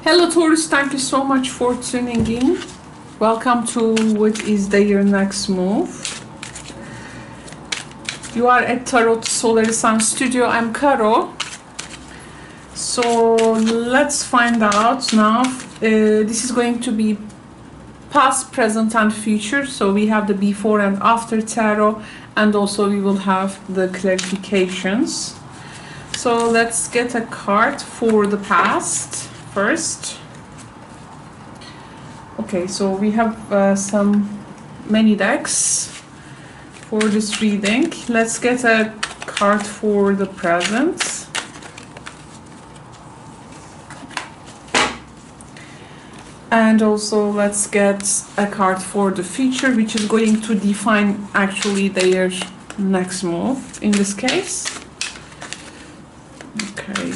Hello Taurus, thank you so much for tuning in. Welcome to what is your next move. You are at Tarot Solar Sun Studio. I'm Caro. So let's find out now. This is going to be past, present and future. So we have the before and after tarot, and also we will have the clarifications. So let's get a card for the past first. Okay, so we have many decks for this reading. Let's get a card for the present. And also let's get a card for the future, which is going to define actually their next move in this case. Okay.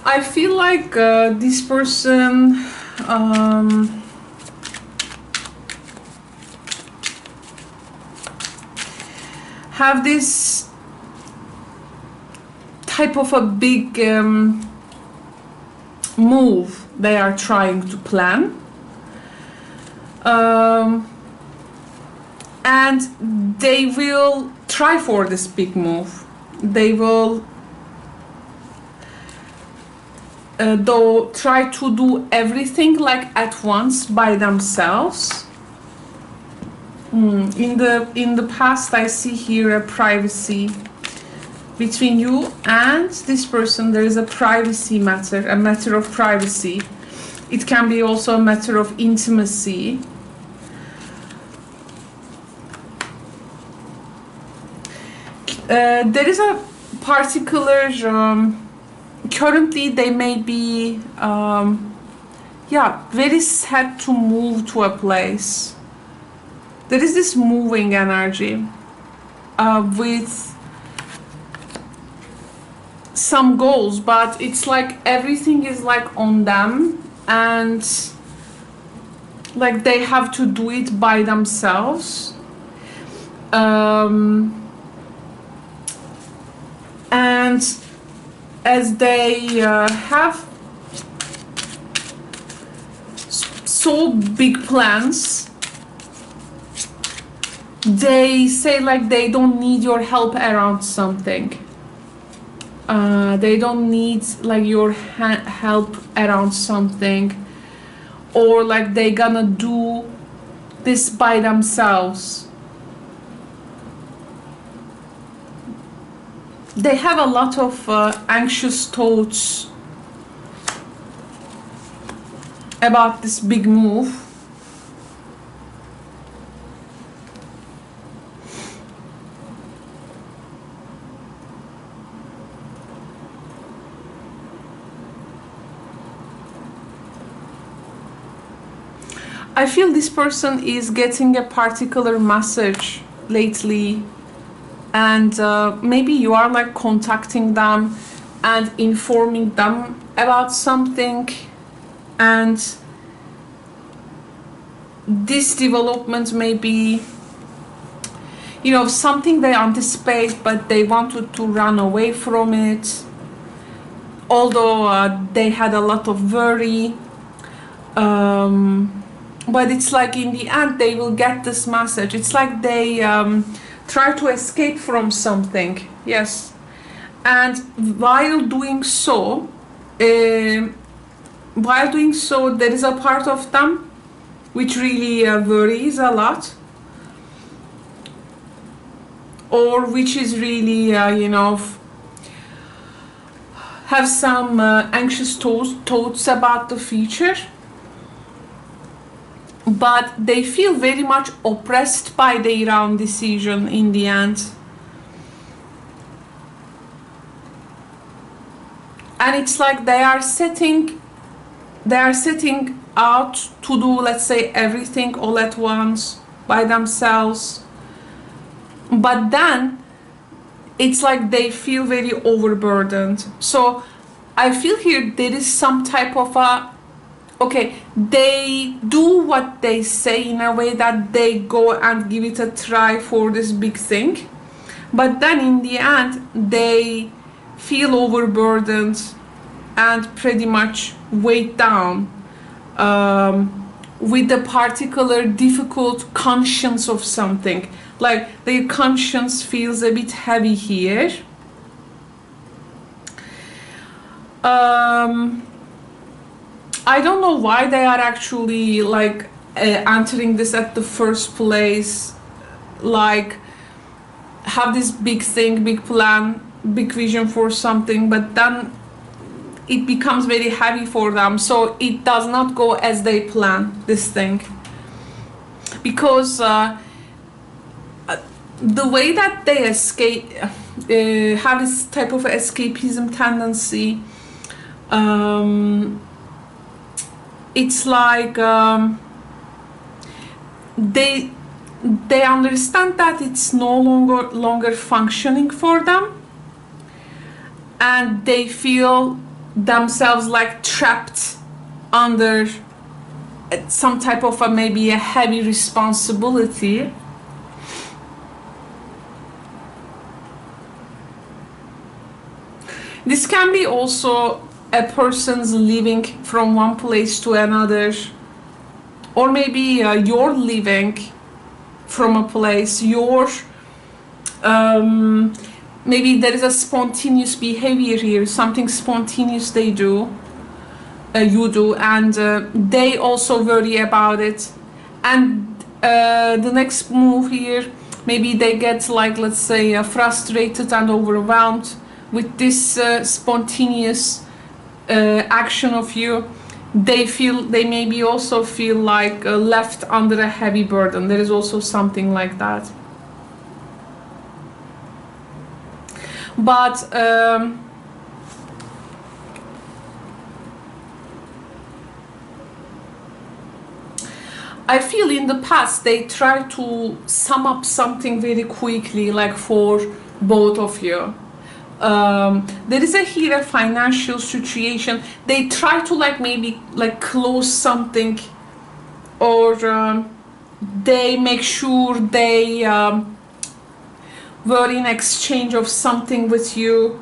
I feel like this person have this type of a big move they are trying to plan, and they will try for this big move. They will though try to do everything like at once by themselves. In the past, I see here a privacy between you and this person. There is a privacy matter, a matter of privacy. It can be also a matter of intimacy. There is a particular currently they may be very sad to move to a place. There is this moving energy with some goals, but it's like everything is like on them, and like they have to do it by themselves. And as they have so big plans, they say like they don't need your help around something. They don't need like your help around something, or like they gonna do this by themselves. They have a lot of anxious thoughts about this big move. I feel this person is getting a particular message lately, and maybe you are like contacting them and informing them about something, and this development may be, you know, something they anticipate, but they wanted to run away from it, although they had a lot of worry. But it's like in the end they will get this message. It's like they try to escape from something. Yes, and while doing so there is a part of them which really worries a lot, or which is really you know, have some anxious thoughts about the future. But they feel very much oppressed by their own decision in the end. And it's like they are setting out to do, let's say, everything all at once by themselves. But then it's like they feel very overburdened. So I feel here there is some type of a okay, they do what they say in a way that they go and give it a try for this big thing, but then in the end they feel overburdened and pretty much weighed down with the particular difficult conscience of something. Like their conscience feels a bit heavy here. I don't know why they are actually like entering this at the first place, like have this big thing, big plan, big vision for something, but then it becomes very heavy for them, so it does not go as they plan, this thing. Because the way that they escape, have this type of escapism tendency, it's like they understand that it's no longer functioning for them, and they feel themselves like trapped under some type of maybe a heavy responsibility. This can be also a person's living from one place to another, or maybe you're living from a place, maybe there is a spontaneous behavior here, something spontaneous they do, you do, and they also worry about it. And the next move here, maybe they get like, let's say, frustrated and overwhelmed with this spontaneous action of you. They maybe also feel like left under a heavy burden. There is also something like that. But I feel in the past they try to sum up something very quickly, like for both of you. There is here a financial situation. They try to like maybe like close something, or they make sure they were in exchange of something with you,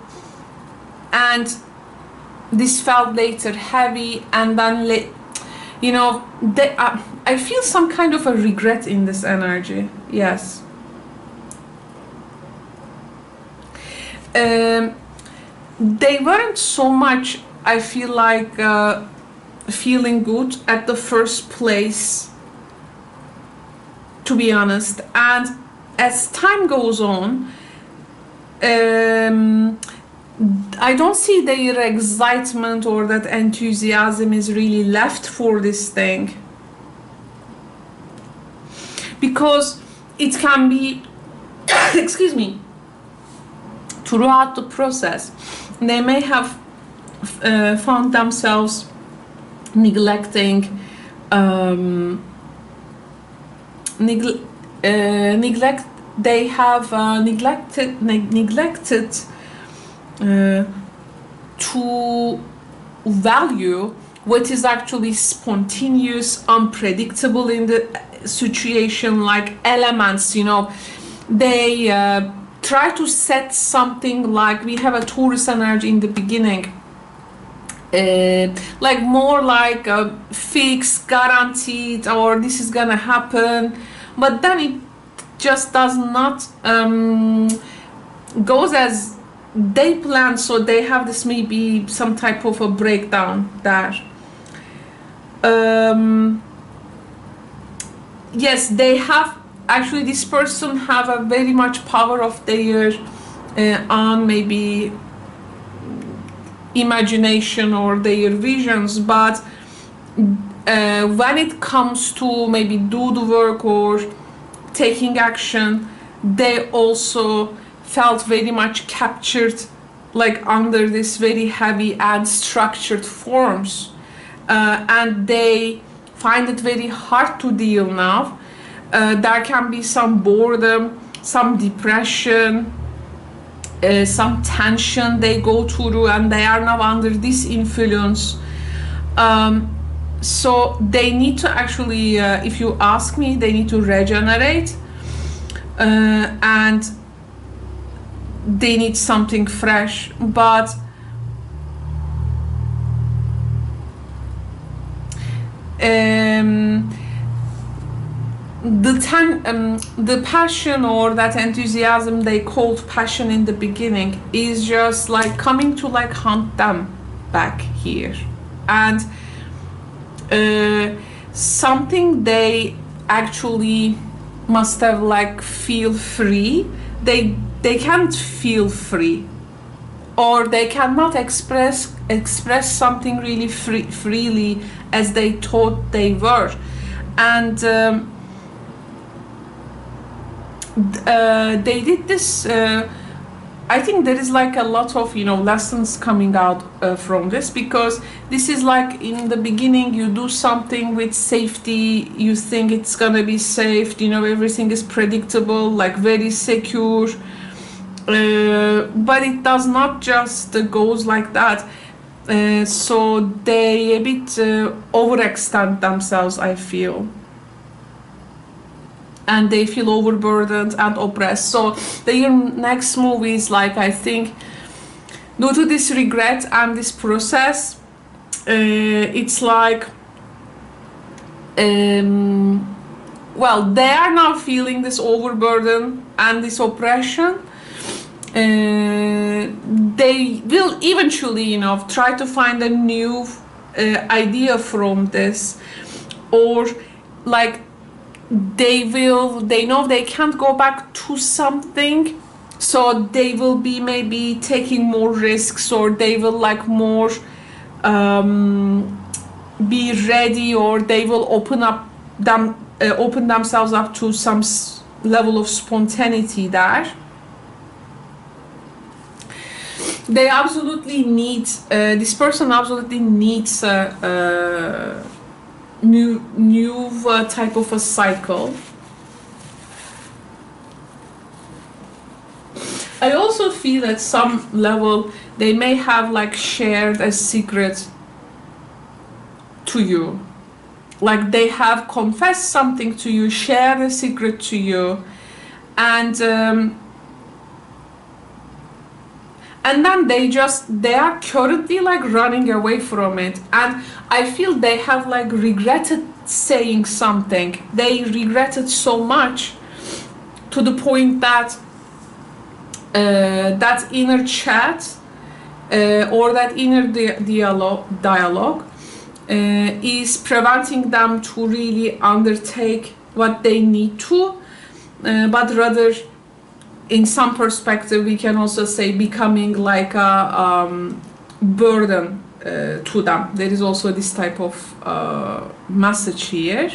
and this felt later heavy, and then you know, I feel some kind of a regret in this energy. Yes. They weren't so much, I feel like, feeling good at the first place, to be honest. And as time goes on, I don't see their excitement or that enthusiasm is really left for this thing, because it can be excuse me, throughout the process they may have found themselves neglecting they have neglected to value what is actually spontaneous, unpredictable in the situation, like elements, you know. They try to set something like, we have a Taurus energy in the beginning, like more like fixed, guaranteed, or this is gonna happen, but then it just does not goes as they plan, so they have this maybe some type of a breakdown there. Yes, they have actually, this person have a very much power of their on maybe imagination or their visions, but when it comes to maybe do the work or taking action, they also felt very much captured, like under this very heavy and structured forms, and they find it very hard to deal now. There can be some boredom, some depression, some tension they go through, and they are now under this influence. So they need to actually, if you ask me, they need to regenerate, and they need something fresh. But the passion or that enthusiasm they called passion in the beginning is just like coming to like hunt them back here, and something they actually must have like feel free. They can't feel free, or they cannot express something really freely as they thought they were. And they did this. I think there is like a lot of, you know, lessons coming out from this, because this is like in the beginning you do something with safety, you think it's gonna be safe, you know, everything is predictable, like very secure, but it does not just goes like that. So they a bit overextend themselves, I feel, and they feel overburdened and oppressed. So their next move is like, I think, due to this regret and this process, it's like, well, they are now feeling this overburden and this oppression. They will eventually, you know, try to find a new idea from this, or like they know they can't go back to something, so they will be maybe taking more risks, or they will like more be ready, or they will open themselves up to some level of spontaneity there. They absolutely need, this person absolutely needs a new type of a cycle. I also feel at some level they may have like shared a secret to you, like they have confessed something to you, shared a secret to you, and then they are currently like running away from it. And I feel they have like regretted saying something. They regretted so much, to the point that that inner chat or that inner dialogue is preventing them to really undertake what they need to, but rather, in some perspective, we can also say becoming like a burden to them. There is also this type of message here.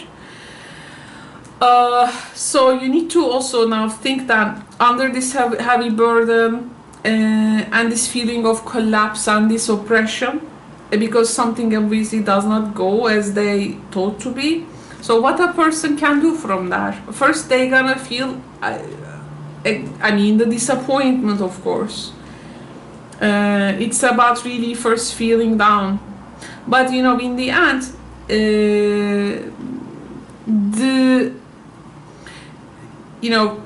So you need to also now think that under this heavy burden and this feeling of collapse and this oppression, because something obviously does not go as they thought to be. So what a person can do from that? First, they're gonna feel, I mean, the disappointment, of course. It's about really first feeling down. But, you know, in the end, you know,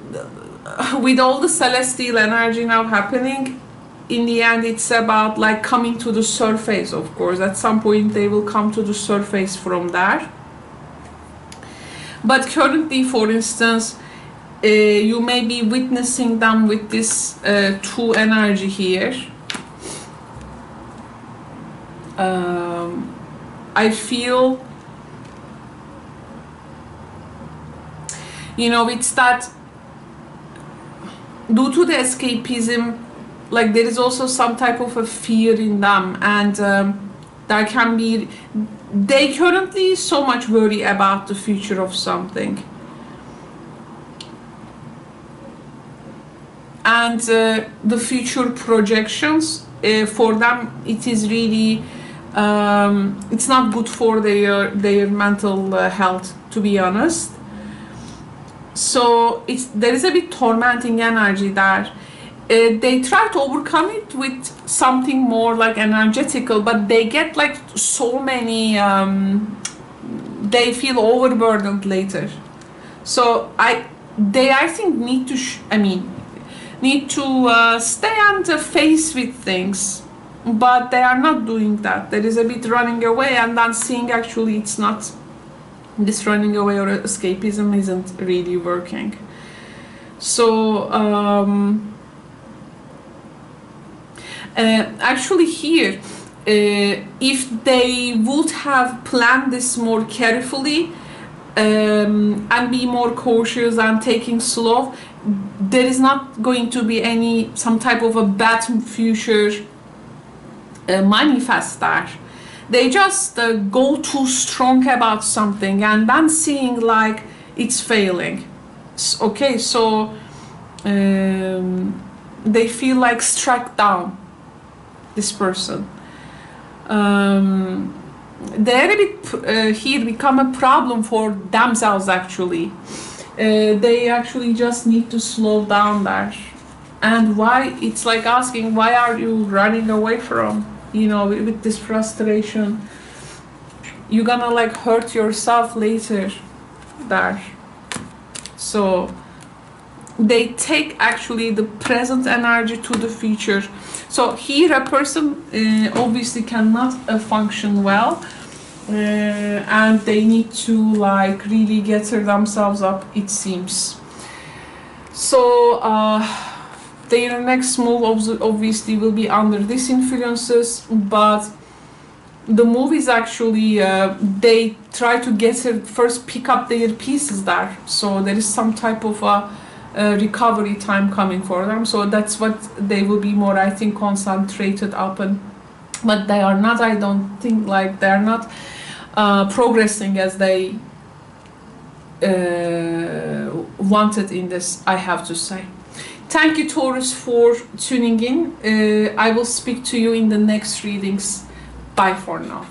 with all the celestial energy now happening, in the end, it's about like coming to the surface, of course. At some point, they will come to the surface from that. But currently, for instance, you may be witnessing them with this 2 energy here. I feel, you know, it's that due to the escapism, like there is also some type of a fear in them, and there can be, they currently so much worry about the future of something. And the future projections, for them, it is really, it's not good for their mental health, to be honest. So there is a bit tormenting energy there. They try to overcome it with something more like energetical, but they get like so many they feel overburdened later. So they I think need to need to stay on the face with things, but they are not doing that. There is a bit running away, and then seeing actually it's not, this running away or escapism isn't really working. So actually here, if they would have planned this more carefully and be more cautious and taking slow, there is not going to be some type of a bad future manifest there. They just go too strong about something and then seeing like it's failing. Okay, so they feel like struck down, this person. They're a bit here become a problem for themselves actually. They actually just need to slow down there. And why, it's like asking, why are you running away from, you know, with this frustration? You're gonna like hurt yourself later there. So they take actually the present energy to the future. So here a person obviously cannot function well, and they need to like really gather themselves up, it seems. So their next move obviously will be under these influences, but the move is actually they try to first pick up their pieces there. So there is some type of recovery time coming for them. So that's what they will be more, I think, concentrated upon. But they are not, I don't think, like they are not progressing as they wanted in this, I have to say. Thank you, Taurus, for tuning in. I will speak to you in the next readings. Bye for now.